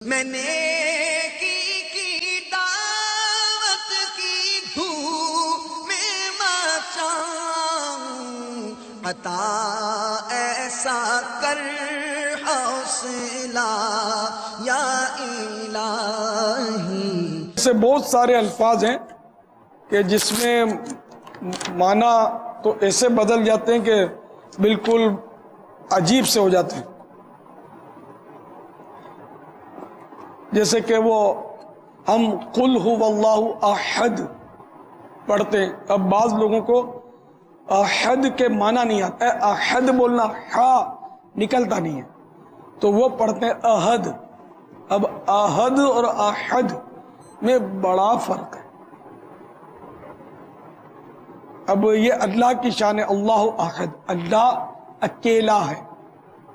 میں نے کی دعوت کی دھوم میں مچاؤں، عطا ایسا کر حوصلہ یا الہی۔ ایسے بہت سارے الفاظ ہیں کہ جس میں معنی تو ایسے بدل جاتے ہیں کہ بالکل عجیب سے ہو جاتے ہیں، جیسے کہ وہ ہم قل هو اللہ احد پڑھتے ہیں۔ اب بعض لوگوں کو احد کے معنی نہیں آتا ہے، احد بولنا ہا نکلتا نہیں ہے تو وہ پڑھتے ہیں احد۔ اب احد اور احد میں بڑا فرق ہے۔ اب یہ اللہ کی شان ہے، اللہ احد، اللہ اکیلا ہے،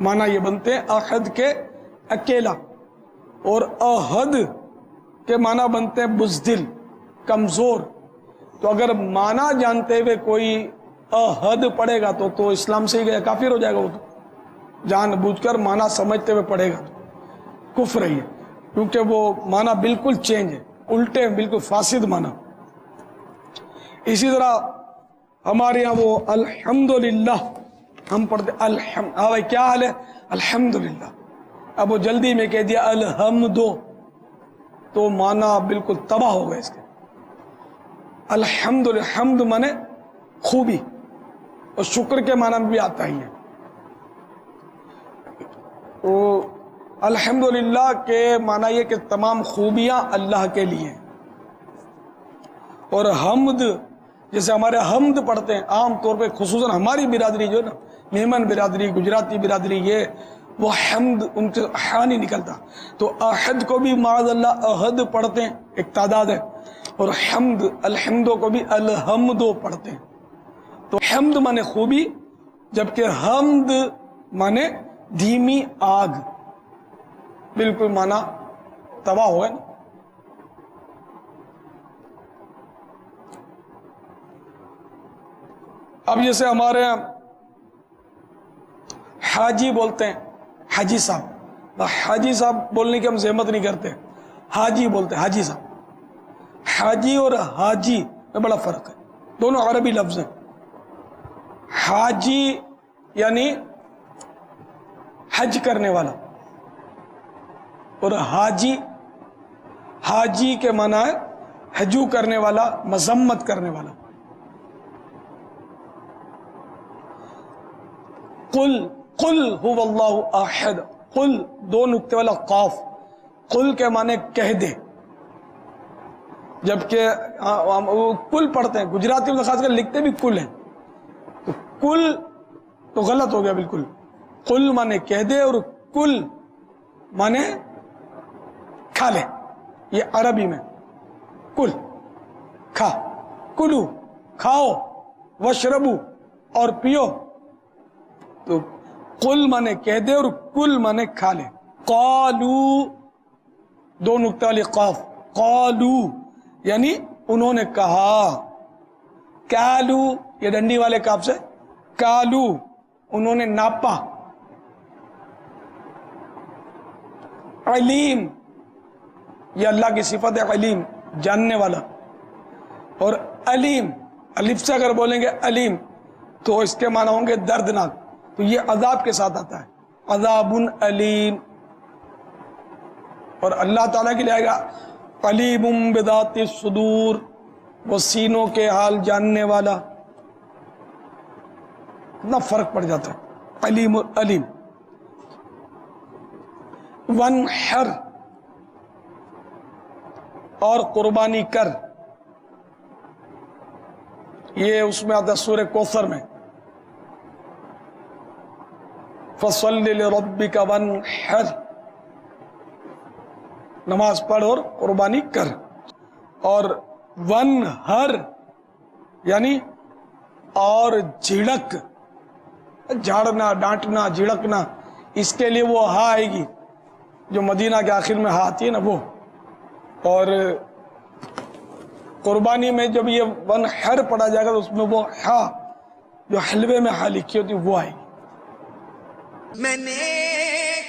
معنی یہ بنتے ہیں احد کے اکیلا، اور احد کے معنی بنتے ہیں بزدل، کمزور۔ تو اگر معنی جانتے ہوئے کوئی احد پڑھے گا تو اسلام سے ہی گیا، کافر ہو جائے گا۔ وہ تو جان بوجھ کر معنی سمجھتے ہوئے پڑھے گا تو کفر ہے، کیونکہ وہ معنی بالکل چینج ہے، الٹے ہیں، بالکل فاسد معنی۔ اسی طرح ہمارے یہاں وہ الحمدللہ ہم پڑھتے الحمد، ہاں بھائی کیا حال ہے؟ الحمدللہ۔ اب وہ جلدی میں کہہ دیا الحمدو تو معنی بالکل تباہ ہو گئے اس کے۔ الحمدللہ، حمد مانے خوبی، اور شکر کے معنی میں بھی آتا ہی ہے۔ تو الحمدللہ کے معنی یہ کہ تمام خوبیاں اللہ کے لیے ہیں، اور حمد جیسے ہمارے حمد پڑھتے ہیں عام طور پہ، خصوصاً ہماری برادری جو ہے نا، میمن برادری، گجراتی برادری، یہ وہ حمد ان سے ہا نہیں نکلتا، تو احد کو بھی معاذ اللہ احد پڑھتے ہیں، ایک تعداد ہے، اور حمد الحمدو کو بھی الحمدو پڑھتے ہیں۔ تو حمد مانے خوبی، جبکہ حمد مانے دھیمی آگ، بالکل مانا تباہ ہو گئے نا۔ اب جیسے ہمارے یہاں حاجی بولتے ہیں، حاجی صاحب، حاجی صاحب بولنے کی ہم زحمت نہیں کرتے، حاجی بولتے ہیں، حاجی صاحب۔ حاجی اور حاجی میں بڑا فرق ہے، دونوں عربی لفظ ہیں۔ حاجی یعنی حج کرنے والا، اور حاجی، حاجی کے معنی ہے حجو کرنے والا، مذمت کرنے والا۔ قل قل هو اللہ احد، قل دو نقطے والا قاف، قل کے معنی کہہ دے، جبکہ کل پڑھتے ہیں گجراتی میں، خاص کر لکھتے بھی کل ہیں، تو کل تو غلط ہو گیا بالکل۔ قل معنی کہہ دے، اور کل معنی کھا لے، یہ عربی میں کل کھا، کلو کھاؤ، وشربو اور پیو۔ تو قل مانے کہہ دے، اور کل مانے کھا لے۔ قالو دو نقطہ والی قاف، قالو یعنی انہوں نے کہا، کالو یہ ڈنڈی والے کاف سے، کالو انہوں نے ناپا۔ علیم یہ اللہ کی صفت ہے، علیم جاننے والا، اور علیم الف سے اگر بولیں گے علیم تو اس کے معنی ہوں گے دردناک، تو یہ عذاب کے ساتھ آتا ہے، عذاب علیم۔ اور اللہ تعالیٰ کے لیے آئے گا علیم بذات الصدور، وہ سینوں کے حال جاننے والا۔ اتنا فرق پڑ جاتا ہے علیم اور علیم۔ وانحر اور قربانی کر، یہ اس میں آتا ہے سورہ کوثر میں، فَصَلِّ لِرَبِّكَ وَانْحَرْ، نماز پڑھ اور قربانی کر۔ اور وَانْحَرْ یعنی اور جھڑک، جھاڑنا، ڈانٹنا، جھڑکنا، اس کے لیے وہ ہا آئے گی جو مدینہ کے آخر میں ہا آتی ہے نا وہ۔ اور قربانی میں جب یہ وَانْحَرْ پڑھا جائے گا تو اس میں وہ ہا جو حلوے میں ہا لکھی ہوتی وہ آئے گی۔ میں نے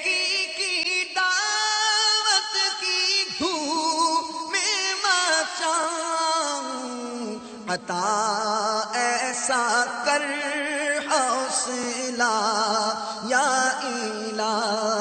کی دعوت عطا ایسا کر حوصلہ یا الہی